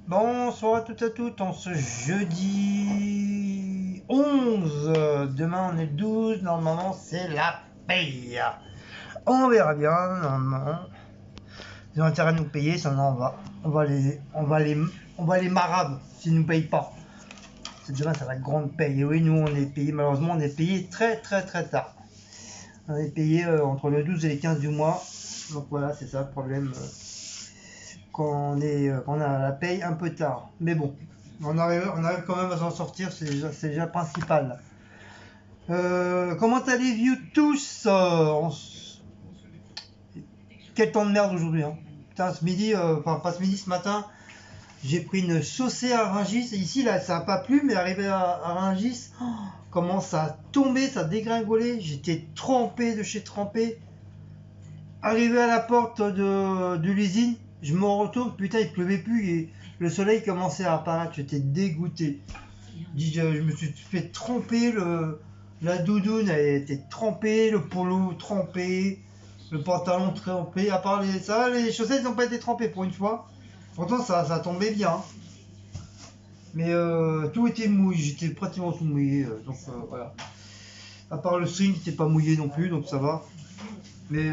Bonsoir à toutes et à tous, en ce jeudi 11, demain on est le 12, normalement c'est la paye. On verra bien, normalement. Ils ont intérêt à nous payer, ça on va. On va les marabes s'ils nous payent pas. C'est demain, ça va être grande paye. Et oui, nous on est payé, malheureusement on est payé très tard. On est payé entre le 12 et les 15 du mois. Donc voilà, c'est ça le problème. Quand on a la paye un peu tard. Mais bon, on arrive quand même à s'en sortir, c'est déjà le principal. Comment allez-vous tous Quel temps de merde aujourd'hui, hein. Putain, ce midi, enfin pas ce midi, ce matin, j'ai pris une saucée à Rungis. Et ici, là, ça n'a pas plu, mais arrivé à Rungis, comment ça a tombé, ça a dégringolé. J'étais trempé de chez trempé. Arrivé à la porte de l'usine, je me retourne, putain, il pleuvait plus et le soleil commençait à apparaître. J'étais dégoûté. Je me suis fait tremper, la doudoune elle était trempée, le polo trempé, le pantalon trempé. À part les chaussettes n'ont pas été trempées pour une fois. Pourtant, ça tombait bien. Mais tout était mouillé, j'étais pratiquement tout mouillé. Donc voilà. À part le string qui n'était pas mouillé non plus, donc ça va. Mais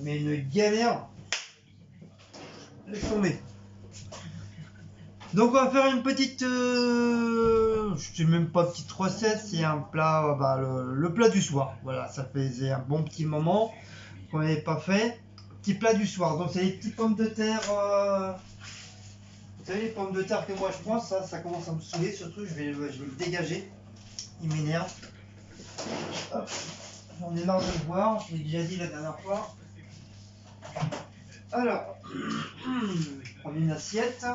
une galère. Laisse tomber. Donc on va faire une petite, je sais même pas petite recette, c'est un plat, le plat du soir. Voilà, ça faisait un bon petit moment qu'on n'avait pas fait. Petit plat du soir. Donc c'est les petites pommes de terre. Vous savez les pommes de terre que moi je prends, ça commence à me saouler. Surtout je vais le dégager. Il m'énerve. J'en ai marre de le voir. Je l'ai déjà dit la dernière fois. Alors, prendre une assiette.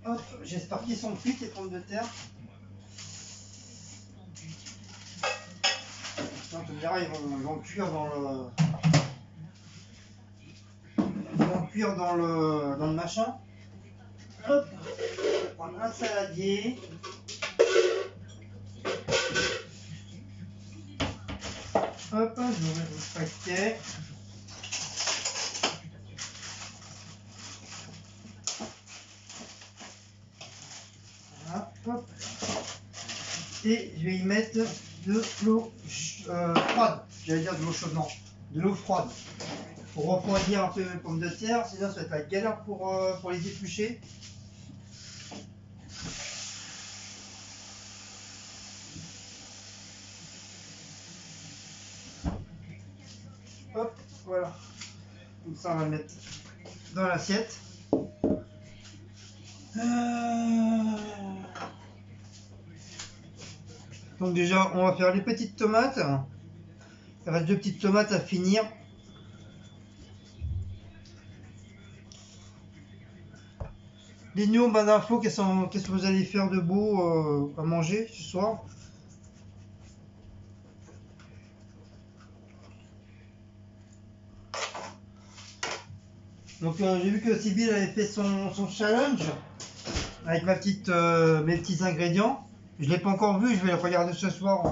Hop, j'espère qu'ils sont cuites les pommes de terre. On dirait ils vont cuire dans le. Ils vont cuire dans le machin. Hop, je vais prendre un saladier. Hop, je vais ouvrir le paquet. Voilà, hop. Et je vais y mettre de l'eau froide. J'allais dire de l'eau chaude, non. De l'eau froide. Pour refroidir un peu mes pommes de terre, sinon ça va être la galère pour les éplucher. Hop, voilà. Comme ça, on va le mettre dans l'assiette. Donc déjà, on va faire les petites tomates. Il reste 2 petites tomates à finir. Dites-nous en bas d'infos qu'est-ce que vous allez faire de beau à manger ce soir. Donc j'ai vu que Sybille avait fait son challenge avec mes petits ingrédients. Je ne l'ai pas encore vu, je vais le regarder ce soir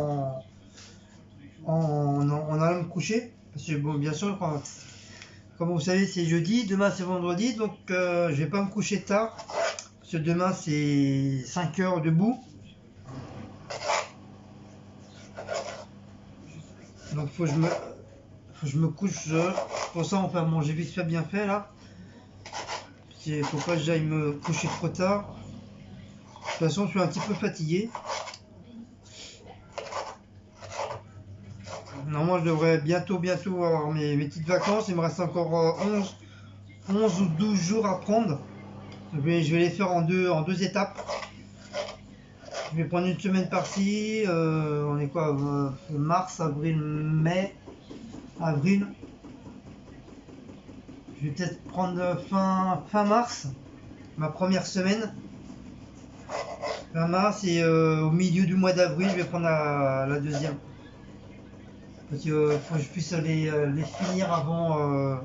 en allant me coucher. Parce que bon, bien sûr, comme vous savez, c'est jeudi, demain c'est vendredi, donc je vais pas me coucher tard. Parce que demain c'est 5 heures debout. Donc faut que je me couche. Pour ça on va manger vite fait bien fait là. Il faut pas que j'aille me coucher trop tard. De toute façon je suis un petit peu fatigué. Normalement je devrais bientôt avoir mes petites vacances. Il me reste encore 11 ou 12 jours à prendre. Je vais les faire en deux étapes. Je vais prendre une semaine par-ci. On est quoi mars, avril, mai, avril. Je vais peut-être prendre fin mars, ma première semaine. Fin mars et au milieu du mois d'avril, je vais prendre la deuxième. Parce qu'il faut que je puisse les finir avant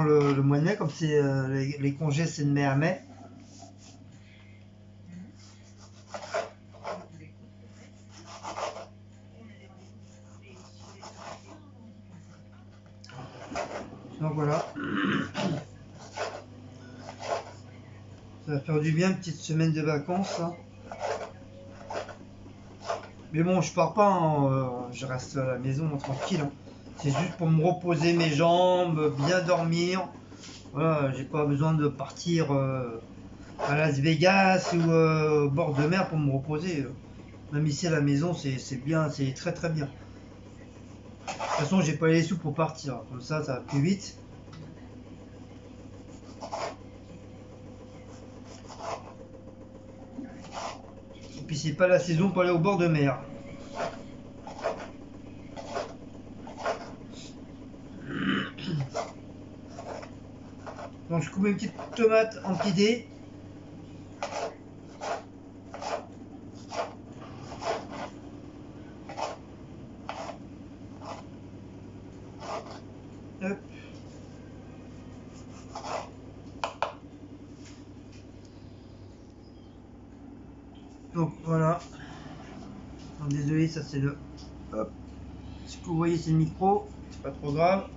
le mois de mai, comme c'est les congés c'est de mai à mai. Donc voilà. Ça va faire du bien, une petite semaine de vacances. Hein. Mais bon, je pars pas, hein, je reste à la maison tranquille. Hein. C'est juste pour me reposer mes jambes, bien dormir. Voilà, j'ai pas besoin de partir à Las Vegas ou au bord de mer pour me reposer. Même ici à la maison, c'est bien, c'est très très bien. De toute façon, j'ai pas les sous pour partir. Comme ça va plus vite. Et puis c'est pas la saison pour aller au bord de mer. Donc je coupe une petite tomate en petits dés. Hop. Donc voilà. Donc, désolé, ça c'est le. Hop. Ce que vous voyez, c'est le micro. C'est pas trop grave.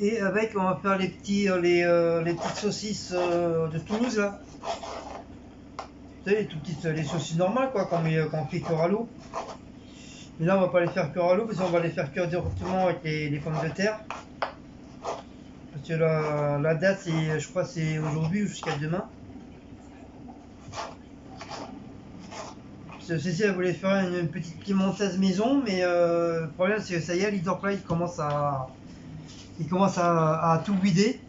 Et avec, on va faire les petites saucisses de Toulouse là. Vous savez, les tout petites, les saucisses normales quoi, quand on fait cuire à l'eau. Mais là, on va pas les faire cuire à l'eau parce qu'on va les faire cuire directement avec les pommes de terre. Parce que la date, c'est, je crois, c'est aujourd'hui ou jusqu'à demain. Cécile, elle voulait faire une petite pimenteuse maison, mais le problème, c'est que ça y est, Leaderplay il commence à tout vider.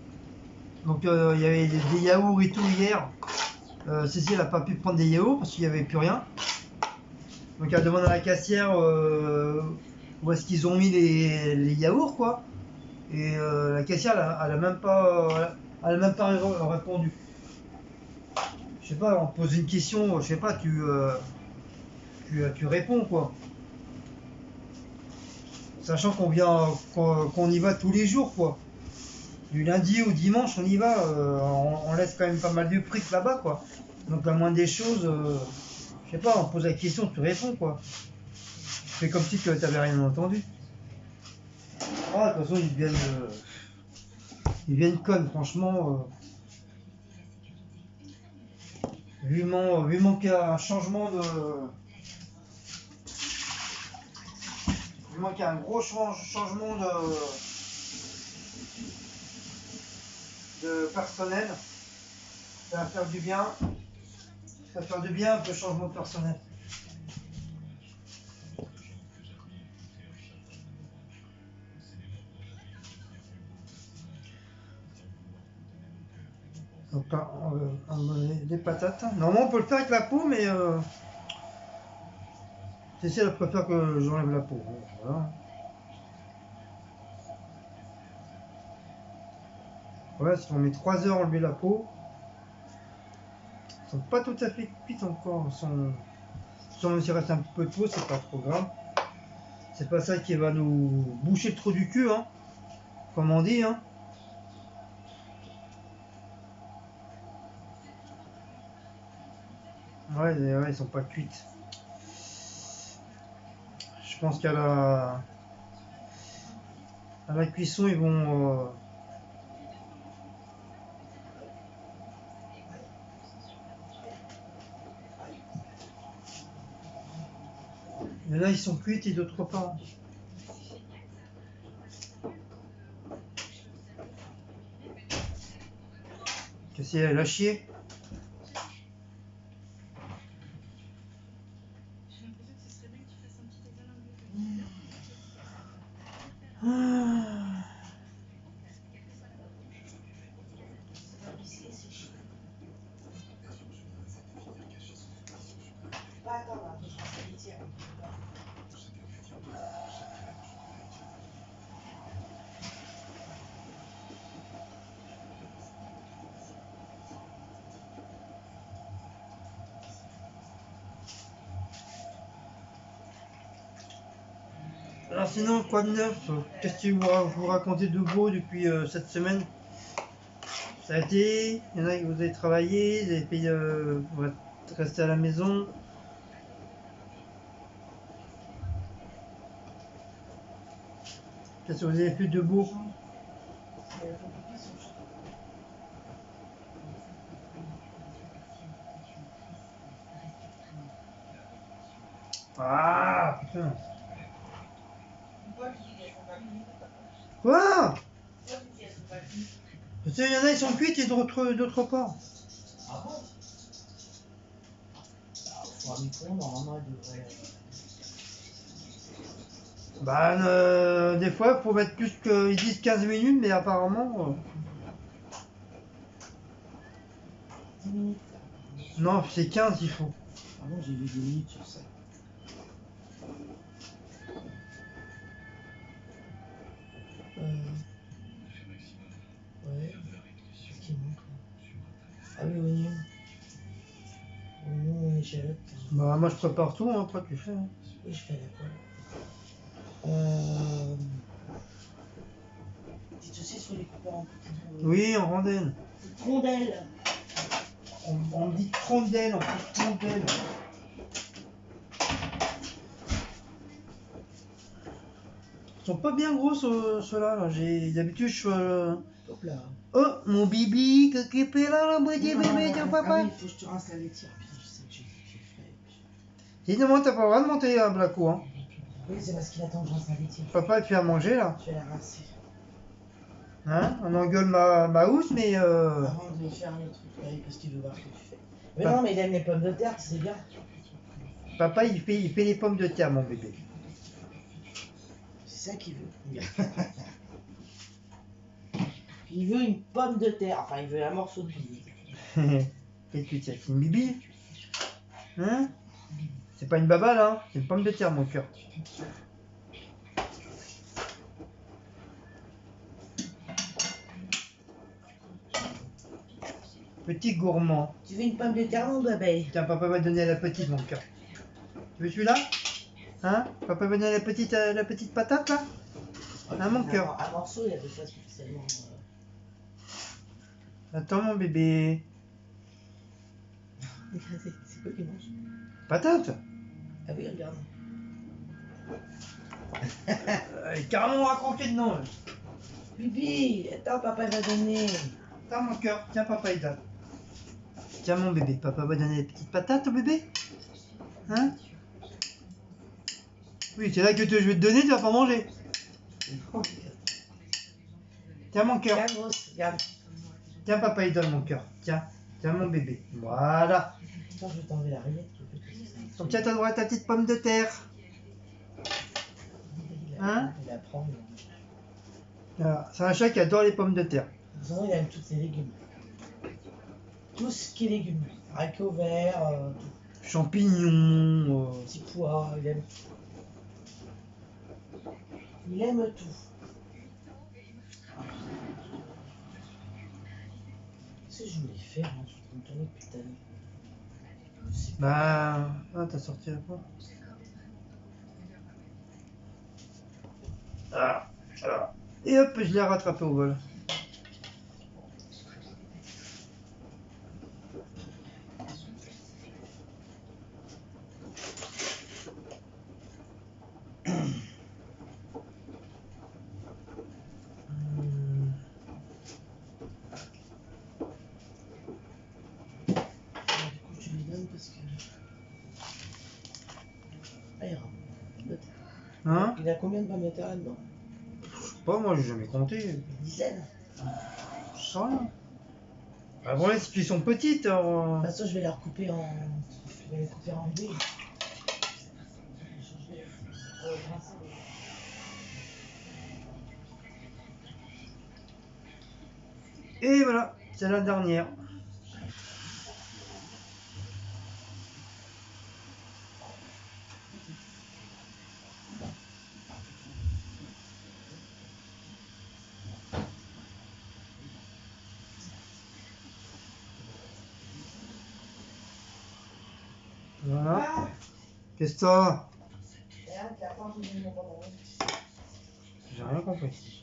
Donc, il y avait des yaourts et tout hier. Cécile n'a pas pu prendre des yaourts parce qu'il n'y avait plus rien. Donc elle demande à la caissière où est-ce qu'ils ont mis les yaourts quoi. Et la caissière elle a même pas répondu. Je sais pas, on te pose une question, je sais pas, tu réponds quoi. Sachant qu'on y va tous les jours quoi. Du lundi au dimanche on y va, on laisse quand même pas mal de fric là-bas quoi. Donc la moindre des choses, je sais pas, on pose la question, tu réponds quoi. Fais comme si tu n'avais rien entendu. Ah, de toute façon, ils viennent connes, franchement. Vivement qu'il y a un changement de. Vivement qu'il y a un gros changement de personnel. Ça va faire du bien. Ça va faire du bien un peu changement de personnel. Donc là, on met des patates. Normalement, on peut le faire avec la peau, mais Cécile, elle préfère que j'enlève la peau. Bon, voilà. Voilà, si on met 3 heures à enlever la peau, elles sont pas tout à fait cuites encore. Si on reste un peu de peau, c'est pas trop grave. C'est pas ça qui va nous boucher le trou du cul, hein, comme on dit. Hein. Ouais, ils sont pas cuites. Je pense à la cuisson, ils vont. Il y en a, ils sont cuites et d'autres pas. Qu'est-ce qu'elle a chier. Alors sinon, quoi de neuf? Qu'est-ce que vous racontez de beau depuis cette semaine? Ça a été? Il y en a qui vous avez travaillé, vous avez payé, vous êtes resté à la maison. Qu'est-ce que vous avez fait de beau? Ah putain. Quoi? Tu sais, il y en a, ils sont cuits et d'autres pas. Ah bon? Pour un micro, normalement, il devrait. Bah, des fois, il faut mettre plus que. Ils disent 15 minutes, mais apparemment. 10 minutes. Non, c'est 15 il faut. Ah bon, j'ai vu 10 minutes sur ça. Ouais. Qu'est-ce qui manque là? Ah oui, oignon. Oignon, échalote. Bah, moi je prépare tout, hein, après tu fais. Hein. Oui, je fais à la poêle. Petite saucisse, faut les couper en petites. Oui, en rondelles. Petites rondelles. On dit trondelles, on dit trondelles. Ils sont pas bien gros ceux-là. Là. D'habitude je fais. Hop là. Oh, mon bibi, qu'est-ce qu'il fait là, la moitié bébé, tiens Ah papa. oui, faut que je te rince la laitière. Putain, je sais que j'ai fait. Dis-moi, t'as pas le droit de monter à Blaco, hein. Oui, c'est parce qu'il attend que je rince la laitière. Papa il fait à manger là. Je vais la rincer. Hein? On engueule ma housse, mais Avant de faire le truc, oui, parce qu'il veut voir ce que tu fais. Mais non, mais il aime les pommes de terre, c'est bien. Papa il fait les pommes de terre, mon bébé. C'est ça qu'il veut. Il veut une pomme de terre, enfin il veut un morceau de billet. Qu'est-ce que c'est une bibi? Hein? C'est pas une baba là, hein. C'est une pomme de terre, mon cœur. Petit gourmand. Tu veux une pomme de terre, mon bébé? Tiens, papa va donner à la petite, mon cœur. Tu veux celui-là? Hein? Papa va donner la petite patate là? Hein, mon cœur? Un morceau, il y a des fois spécialement. Attends, mon bébé. C'est quoi qu'il mange? Patate? Ah oui, regarde. Carrément raconté dedans. Bibi, attends, papa va donner. Attends, mon cœur. Tiens, papa, il donne. Tiens, mon bébé. Papa va donner les petites patates au bébé? Hein? Oui, c'est là que je vais te donner, tu vas pas manger. Tiens, mon cœur. Tiens, grosse, regarde. Tiens, papa, il donne mon cœur. Tiens, tiens, mon bébé. Voilà. Attends, je vais t'enlever la rillette. Donc, tiens, t'as droit à ta petite pomme de terre. Hein? Il apprend. Voilà. C'est un chat qui adore les pommes de terre. De toute façon, il aime tous ses légumes. Tout ce qui est légumes. Haricots verts, tout. Champignons. Petits pois, il aime tout. Il aime tout. Qu'est-ce que je voulais faire hein? Je suis en train de tourner depuis tout à l'heure. Bah. Ah, t'as sorti la quoi? Ah. Ah. Et hop, je l'ai rattrapé au vol. Parce que... Ah, il y aura. Hein? Il a combien de pommes de terre là-dedans? Je sais pas, moi j'ai jamais compté. Une dizaine. Je sais rien. Bah, voilà, c'est qu'ils sont petites. De toute façon, je vais les recouper en. Je vais les couper en V. Et voilà, c'est la dernière. Voilà. Qu'est-ce que ça? Regarde, J'ai rien compris.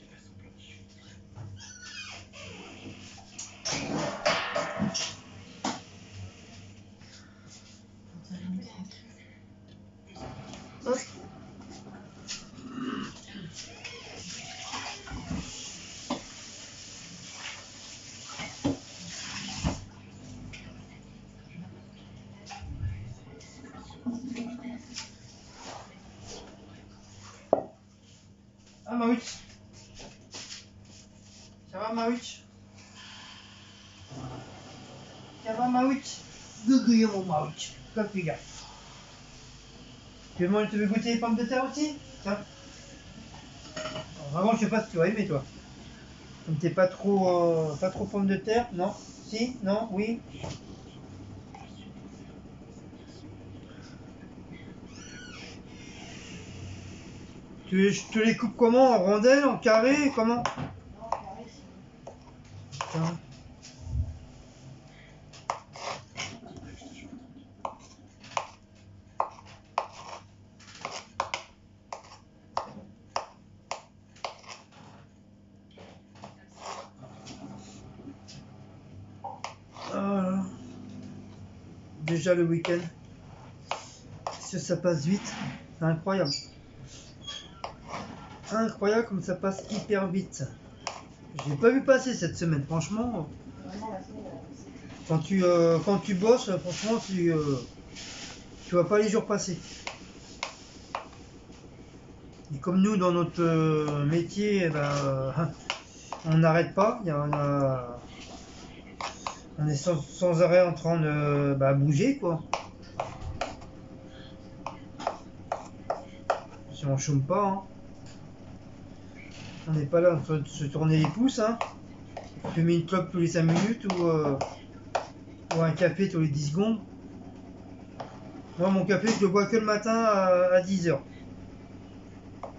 Hop. Ah Mawich. Ça va Mawich? Ça va Mawich? Guguille mon Mawich. Comme tu gars. Tu veux goûter les pommes de terre aussi? Tiens. Alors, vraiment je sais pas si tu vas aimer toi. Comme t'es pas trop pommes de terre, non? Si? Non? Oui? Je te les coupe comment? En rondelles? En carré? Comment? Tiens. Voilà. Déjà le week-end. Ça passe vite. C'est incroyable. Incroyable comme ça passe hyper vite. Je l'ai pas vu passer cette semaine, franchement. Quand tu bosses, franchement, tu vois pas les jours passer. Et comme nous, dans notre métier, eh ben, on n'arrête pas. On est sans arrêt en train de bouger, quoi. Si on chôme pas, hein. On n'est pas là en train de se tourner les pouces, hein. Fumer une clope tous les 5 minutes ou un café tous les 10 secondes. Moi, mon café, je le bois que le matin à 10h.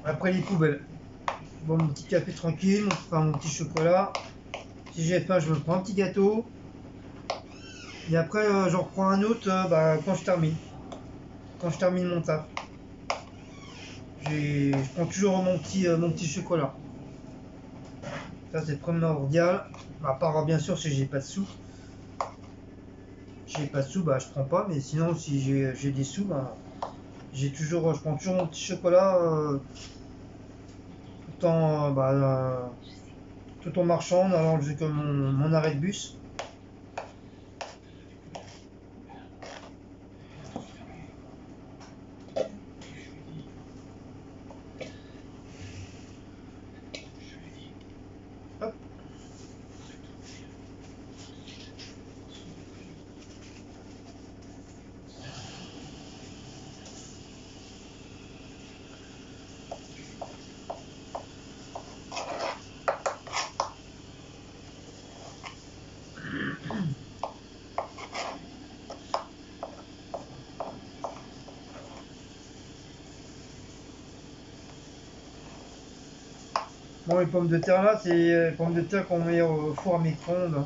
Après les poubelles. Je bois mon petit café tranquille, mon petit chocolat. Si j'ai faim, je me prends un petit gâteau. Et après, j'en reprends un autre quand je termine. Quand je termine mon taf. Je prends toujours mon petit chocolat. Ça, c'est primordial. À part, bien sûr, si j'ai pas de sous. Si j'ai pas de sous, je prends pas. Mais sinon, si j'ai des sous, je prends toujours mon petit chocolat tout en marchant, en allant jusqu'à mon arrêt de bus. Hop. Bon, les pommes de terre là, c'est les pommes de terre qu'on met au four à micro-ondes.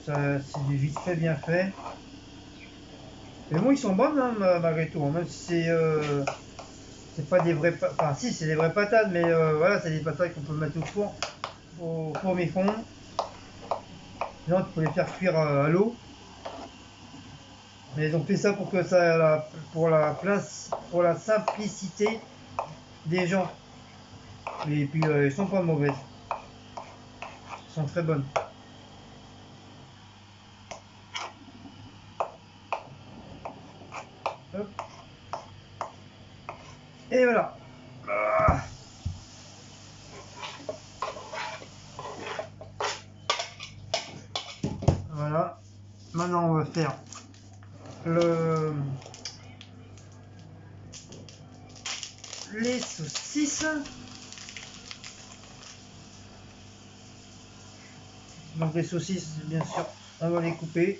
C'est du vite fait, bien fait. Mais bon, ils sont bonnes, hein, malgré tout. Même si c'est pas des vraies patates. Enfin, si, c'est des vraies patates, mais voilà, c'est des patates qu'on peut mettre au four micro-ondes. Sinon, tu peux les faire cuire à l'eau. Mais ils ont fait ça pour que pour la simplicité des gens. Et puis, ils sont pas mauvaises. Ils sont très bonnes. Hop. Et voilà. Ah. Voilà. Maintenant, on va faire les saucisses. Donc les saucisses, bien sûr, on va les couper.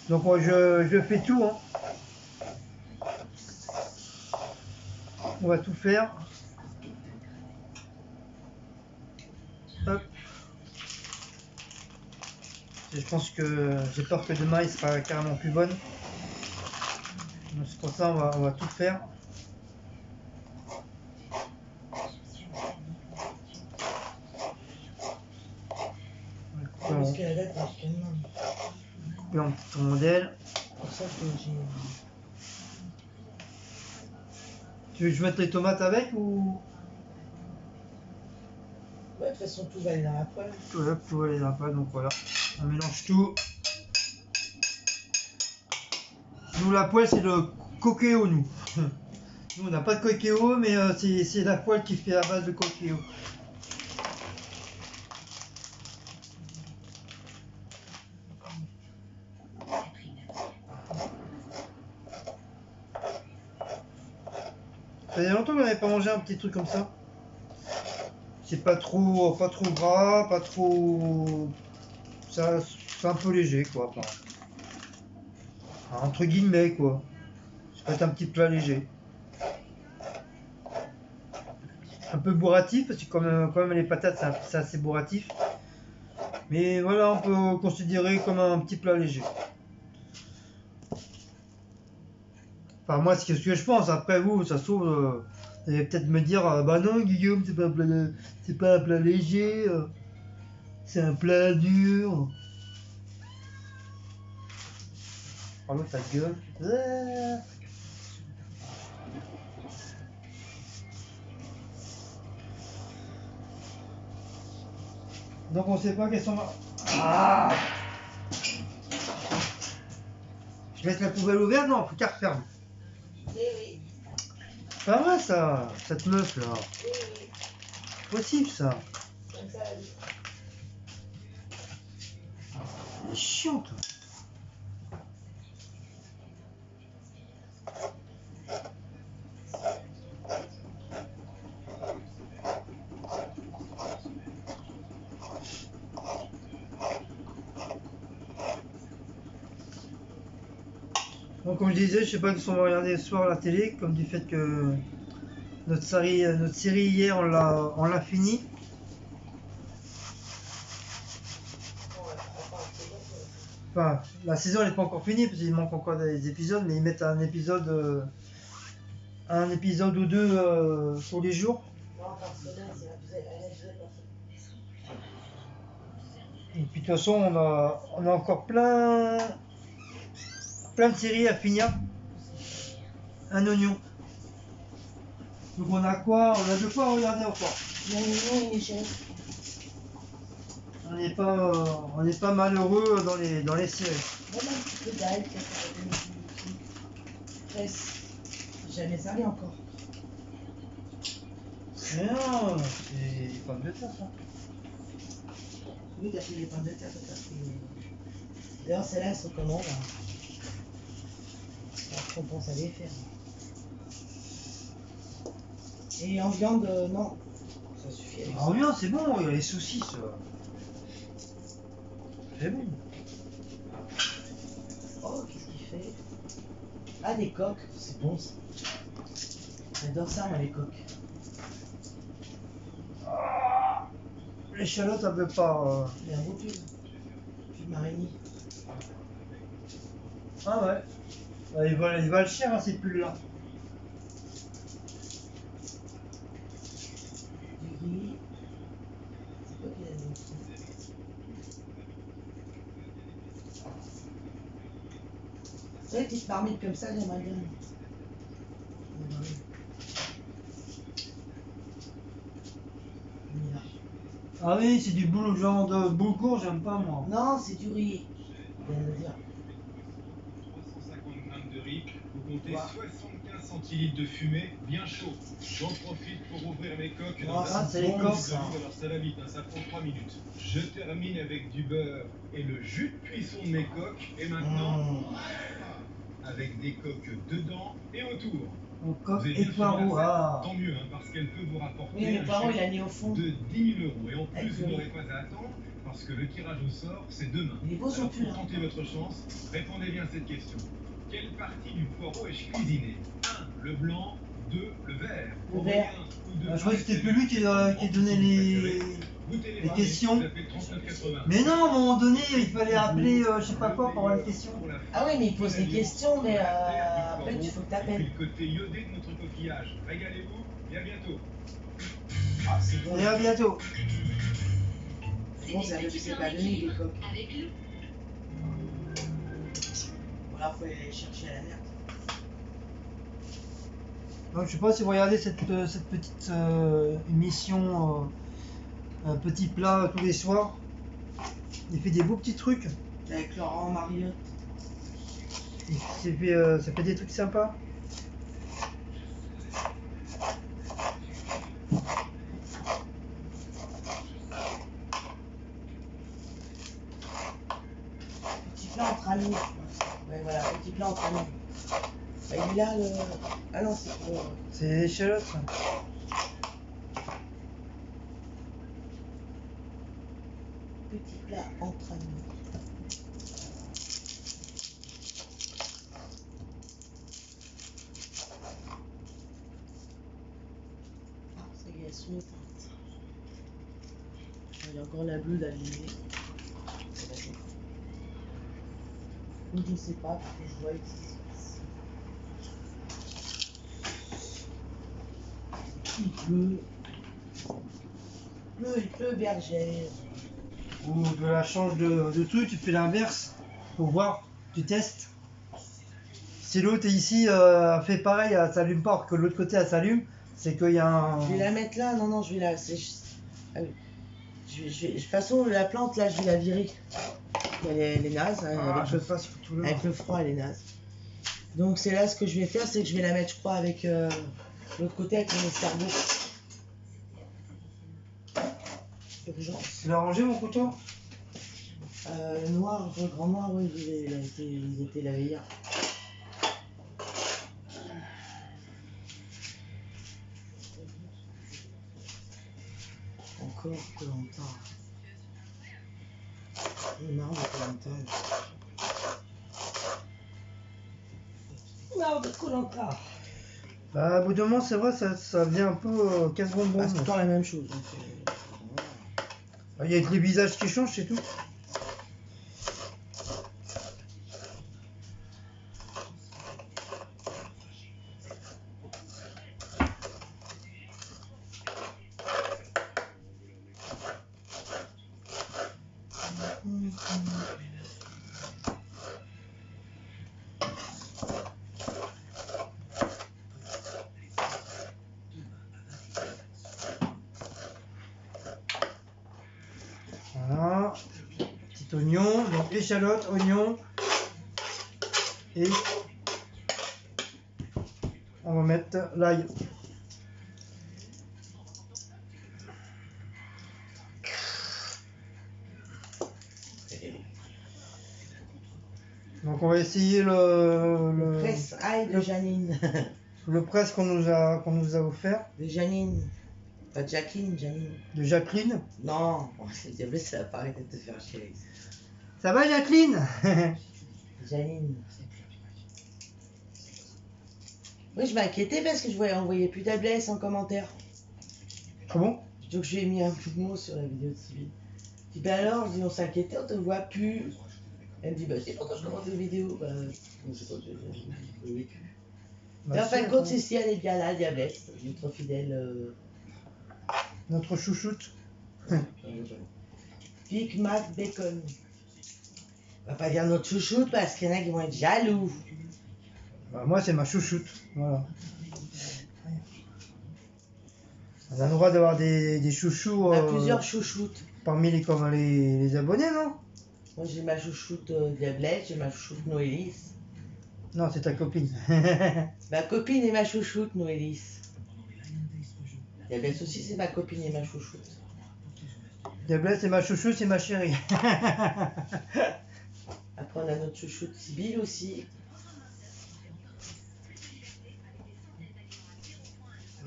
Donc moi, je fais tout, hein. On va tout faire. Hop. Et je pense que j'ai peur que demain il sera carrément plus bonne. Donc c'est pour ça on va tout faire. pense que la date est jusqu'à demain. Coupé en petits rondelles. C'est pour ça que j'ai. Tu veux que je mette les tomates avec ou... Ouais, de toute façon, tout va aller dans la poêle. Ouais, tout va aller dans la pâte, donc voilà. On mélange tout. Nous, la poêle, c'est le coquéo, nous. Nous, on n'a pas de coquéo, mais c'est la poêle qui fait à base de coquéo. Ça fait longtemps qu'on n'avait pas mangé un petit truc comme ça. C'est pas trop gras, pas trop... Ça, c'est un peu léger, quoi. Enfin, entre guillemets, quoi. Ça peut être un petit plat léger. Un peu bourratif, parce que quand même les patates, c'est assez bourratif. Mais voilà, on peut considérer comme un petit plat léger. Enfin, moi, c'est ce que je pense. Après, vous, ça se trouve, vous allez peut-être me dire, bah non, Guillaume, c'est pas un plat léger, c'est un plat dur. Oh, ta gueule. Donc, on sait pas quelles sont... Ah, je laisse la poubelle ouverte? Non, faut qu'elle referme. Oui. Pas vrai, ça, cette meuf, là. Oui. Possible, ça. Comme ça, la vie. Elle est chiante. Donc, comme je disais, je sais pas si on va regarder ce soir à la télé, comme du fait que notre série hier, on l'a fini. Enfin, la saison elle n'est pas encore finie parce qu'il manque encore des épisodes, mais ils mettent un épisode ou deux tous les jours. Non, par semaine, c'est la Et puis de toute façon, on a encore plein de séries à finir. Un oignon. Donc on a quoi? On a de quoi regarder encore. Non, une échelle. On n'est pas malheureux dans les séries. Bon, un petit peu d'ail, peut-être avec une presse. J'ai jamais servi encore. Mais non, c'est des pommes de terre ça. Oui, t'as fait des pommes de terre, t'as fait. D'ailleurs, celles-là, elles sont comment là? Alors qu'on pense à les faire. Et en viande, non. Ça suffit avec Ah bien, c'est bon, il y a les saucisses. C'est bon. Oh, qu'est-ce qu'il fait? Ah, des coques, c'est bon ça. J'adore ça, moi, les coques. L'échalote, elle veut pas. Il y a un beau pull. Pull marigny. Ah ouais. Il va le cher, hein, ces pulls-là. Du riz. C'est quoi qu'il a dit? C'est vrai, des petites marmites comme ça, j'aimerais bien. Ah oui, c'est du boulot, genre de boulgour, j'aime pas moi. Non, c'est du riz. Je viens de le dire. 350 grammes de riz, vous comptez 75 centilitres de fumée, bien chaud. J'en profite pour ouvrir mes coques dans ça, un c'est les bon coques, jus ça. d'olive. Alors ça va vite, hein, ça prend 3 minutes. Je termine avec du beurre et le jus de cuisson de mes coques. Et maintenant, avec des coques dedans et autour. On coque Vous avez et bien poireaux, suivi l'affaire. ah. Tant mieux, hein, parce qu'elle peut vous rapporter Oui, le un poireau, il chèque a mis au fond. de 10 000 €. Et en Avec plus, le vous riz. n'aurez pas à attendre, parce que le tirage au sort, c'est demain. Il est beau son Alors, pull. pour tenter votre chance, répondez bien à cette question. Quelle partie du poireau ai-je cuisiné? 1. Le blanc. 2. Le vert. Le vert. Je croyais que c'était plus lui qui donnait les questions. Mais non, à un moment donné, il fallait appeler je sais pas quoi pour avoir les questions. Ah oui, mais il pose des questions, mais après, il faut que t'appelles. Le côté iodé de notre coquillage. Régalez-vous et à bientôt. Ah, c'est bon. Et à bientôt. Bon, ça ne s'est pas donné des coques. Ou alors faut aller les chercher à la merde. Donc, je sais pas si vous regardez cette petite émission Petit Plat tous les soirs. Il fait des beaux petits trucs. Avec Laurent Mariotte. Ça fait des trucs sympas. Petit plat entre amis. Ouais, voilà, petit plat entre amis. Bah, il est là le. Ah non, c'est pour. C'est l'échalote. Petit plat entre amis. Ah, ça y est, elle se met. Il y a encore la bleue d'allumer. Ou je sais pas, parce que je vois ici. Il pleut. Il pleut, bergère. Ou de la change de truc, tu fais l'inverse. Pour voir, tu testes. Si l'autre est ici fait pareil, elle s'allume pas, alors que l'autre côté elle s'allume, c'est qu'il y a un. Je vais la mettre là, non, je vais la. Ah oui. De toute façon, la plante là, je vais la virer. Elle est naze, hein, avec, avec le froid, elle est naze. Donc, c'est là ce que je vais faire, c'est que je vais la mettre, je crois, avec l'autre côté avec mon escargot. Urgence. Tu l'as rangé mon couteau? Le noir, le grand noir, oui, il était lavé hier. Encore Koh-Lanta. Il est marrant de Koh-Lanta. Marre de Koh-Lanta. Bah, au bout d'un moment, c'est vrai, ça vient un peu casse-bonbon. Ah, c'est tout le temps la même chose. Donc, il y a que les visages qui changent, c'est tout. Voilà, petit oignon, donc échalote, oignon, et on va mettre l'ail. Donc on va essayer le presse ail de Janine. Le presse qu'on nous a offert. De Janine. Pas de Jacqueline, Janine. De Jacqueline. Non, c'est diable, ça va pas arrêter de te faire chier. Ça va Jacqueline? Janine. Oui, je m'inquiétais parce que je voyais envoyer plus d'Ablesse en commentaire. Comment? Donc je lui ai mis un coup de mot sur la vidéo de Sybille. Je dis bah alors, je dis on s'inquiétait, on te voit plus. Elle me dit bah c'est pourquoi je commande des vidéos. Bah je sais pas, je l'ai vécu. Mais en fin de compte, si elle est bien là, Diablesse, notre fidèle. Notre chouchoute. Big Mac Bacon. On va pas dire notre chouchoute parce qu'il y en a qui vont être jaloux. Bah, moi c'est ma chouchoute, voilà. On a le droit d'avoir des chouchous. On a plusieurs chouchoutes. Parmi les abonnés, non? Moi j'ai ma chouchoute Diablesse, j'ai ma chouchoute Noélis. Non, c'est ta copine. Ma copine et ma chouchoute Noélis. Diablesse aussi c'est ma copine et ma chouchoute. Diablesse c'est ma chouchoute, c'est ma chérie. Après on a notre chouchoute Sybille aussi.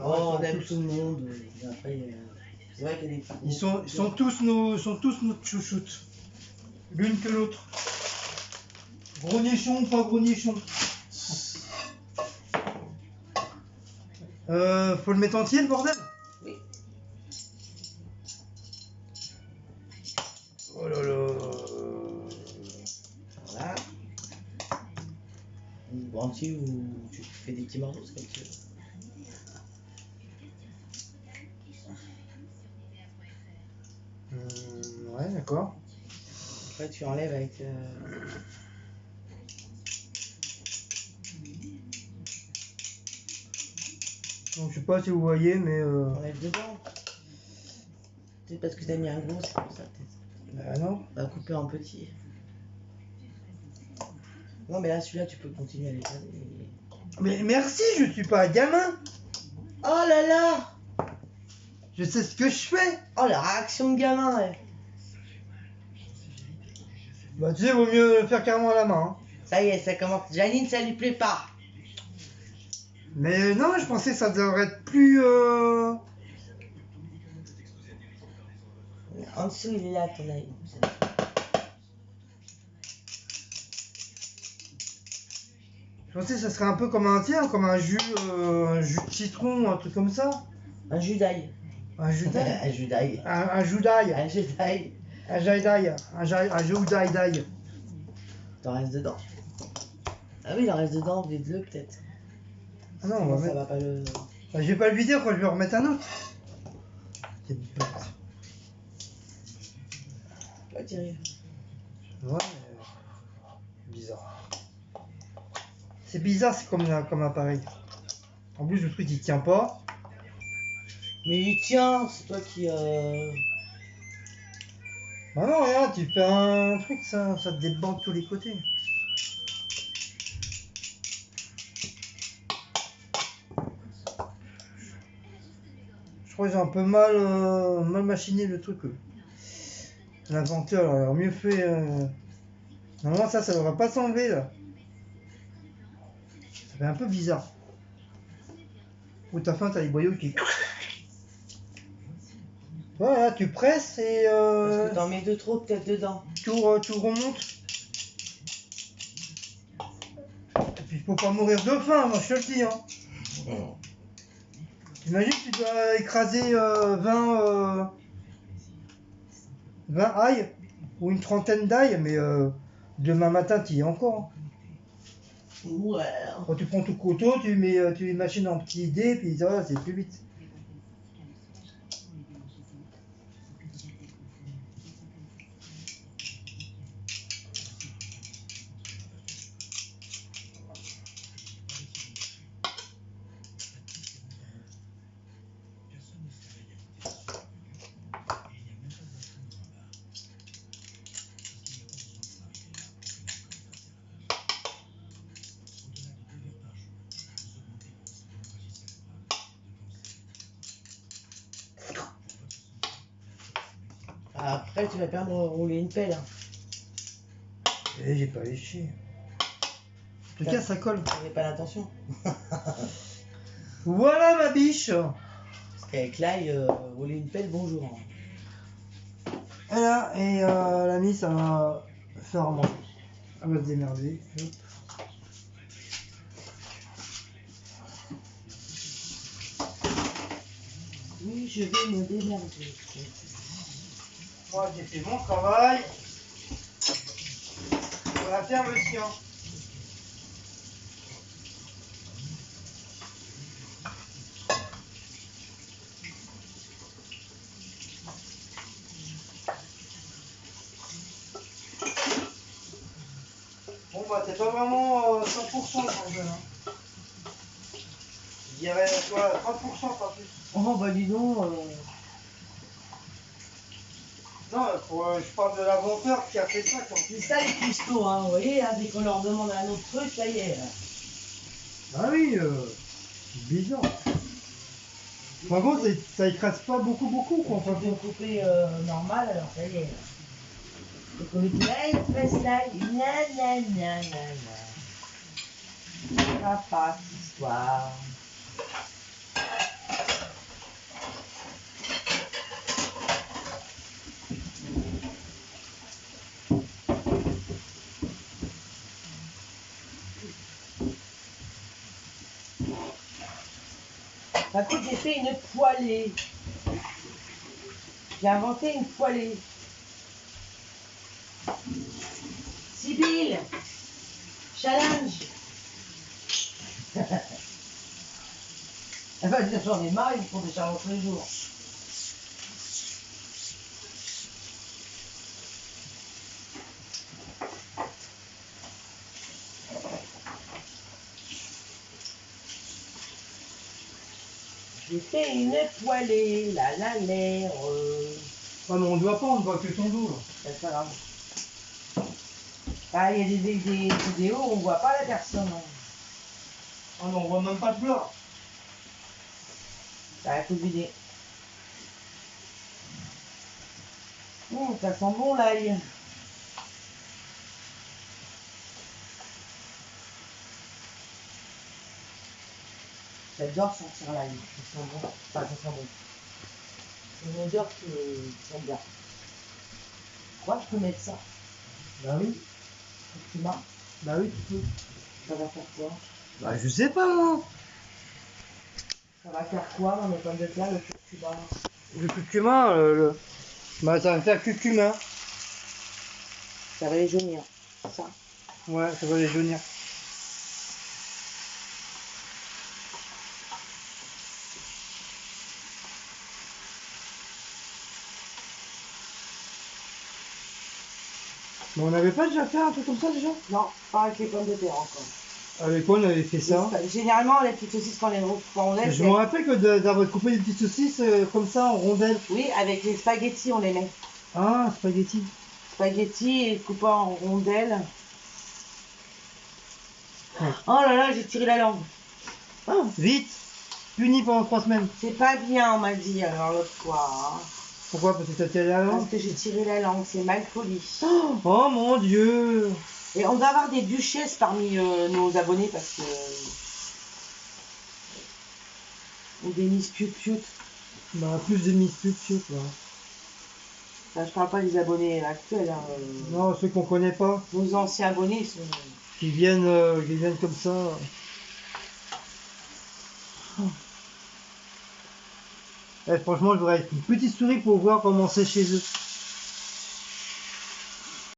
Oh, on aime tout le monde. Après, c'est vrai qu'il y a des... Ils sont tous notre chouchoute. L'une que l'autre. Gros nichon, pas gros nichon. Faut le mettre entier le bordel? Oui. Oh là là. Voilà. Ou entier ou tu fais des petits morceaux, c'est comme tu veux. Ouais, D'accord. Après, tu enlèves avec. Donc, je sais pas si vous voyez, mais. Enlève dedans. Peut-être parce que t'as mis un gros, c'est pour ça peut-être. Bah non. On va couper en petit. Non, mais là, celui-là, tu peux continuer à les garder. Mais merci, je suis pas un gamin. Oh là là! Je sais ce que je fais. Oh, la réaction de gamin, ouais. Bah tu sais, vaut mieux le faire carrément à la main. Hein. Ça y est, ça commence. Janine, ça lui plaît pas. Mais non, je pensais que ça devrait être plus... En dessous, il est là, ton œil. Je pensais que ça serait un peu comme un, tiens, comme un jus de citron, un truc comme ça. Un jus d'ail. Un jus d'ail. Un jus d'ail. Un jus d'ail. Un jus d'ail. Un jus d'ail. Un jus d'ail. T'en restes dedans. Ah oui, il en reste dedans, vide-le peut-être. Ah non, on va ça mettre... va pas le... Bah, je vais pas le vider quand je vais en remettre un autre. C'est bête. Pas terrible. Ouais, mais... bizarre. C'est bizarre, c'est comme appareil. En plus, le truc il tient pas. Mais il tient, c'est toi qui... Bah non, regarde, tu fais un truc, ça te déborde de tous les côtés. Je crois que j'ai un peu mal machiné le truc. L'inventeur aurait mieux fait... Normalement ça devrait pas s'enlever là. Ça fait un peu bizarre. Ou t'as faim, t'as les boyaux qui... Voilà, tu presses et... Parce que t'en mets de trop peut-être dedans. Tout remonte. Et puis faut pas mourir de faim, moi je te le dis. Hein. Imagine que tu dois écraser 20 ailes ou une trentaine d'ail, mais demain matin tu y es encore. Hein. Ouais. Quand tu prends tout couteau, tu les machines en petits dés, puis voilà, c'est plus vite. Après, tu vas perdre rouler une pelle. Hein. Et j'ai pas léché. En tout cas, ça colle. T'avais pas l'intention. Voilà ma biche. Parce qu'avec l'ail, rouler une pelle, bonjour. Hein. Voilà, et l'ami, ça va faire à manger. Elle va se démerder. Hop. Oui, je vais me démerder. Moi, j'ai fait mon travail. On va faire le sien. Bon, bah, c'est pas vraiment 100% le jeu. Hein. Je dirais, toi, 30%, pas plus. Oh, bah dis donc. Non, je parle de l'inventeur qui a fait ça. C'est ça les cristaux, hein, vous voyez, hein, dès qu'on leur demande un autre truc, ça y est. Ah oui, c'est bizarre. Par contre, ça écrase pas beaucoup, quoi. On peut couper normal, alors ça y est. Et qu'on lui dit, hey, fais ça, nanana. Ça passe, histoire. Par contre, j'ai fait une poêlée. J'ai inventé une poêlée. Sibylle, challenge. Elle va dire j'en ai marre, ils me font des challenges tous les jours. J'ai fait une poêlée, la mer. Ah mais on ne voit pas, on ne voit que ton dos. C'est pas grave. Ah, il y a des vidéos où on voit pas la personne. Hein. Ah non, on voit même pas de blanc. Ah, faut vider. Ça sent bon l'ail. J'adore sentir l'ail. Ça sent bon. Enfin, ça sent bon. C'est une odeur qui sent bien. Moi, je peux mettre ça. Bah oui. Tu m'as. Bah oui, tu peux. Ça va faire quoi? Bah je sais pas moi. Ça va faire quoi dans les pommes de terre, le curcuma? Le curcuma, bah ça va faire curcuma. Ça va les jaunir, ça. Ouais, ça va les jaunir. Mais on n'avait pas déjà fait un truc comme ça déjà? Non, pas avec les pommes de terre encore. Avec quoi on avait fait ça? Généralement, les petites saucisses, quand on les coupe en rondelles, Je me rappelle que d'avoir coupé des petites saucisses comme ça en rondelles. oui, avec les spaghettis, on les met. Ah, spaghetti. Spaghettis et coupés en rondelles. Ouais. Oh là là, j'ai tiré la langue. Ah, vite! Puni pendant 3 semaines. C'est pas bien, on m'a dit alors l'autre fois. Hein. Pourquoi? Parce que t'as tiré la langue? Parce que j'ai tiré la langue, c'est mal poli. Oh mon Dieu! Et on doit avoir des duchesses parmi nos abonnés parce que. Ou des Miss Piut Piut. Bah, plus des Miss Piut Piut, là. Enfin, je parle pas des abonnés actuels. Hein, Non, ceux qu'on connaît pas. Nos anciens abonnés sont. Qui viennent comme ça. Eh, franchement, je voudrais être une petite souris pour voir comment c'est chez eux.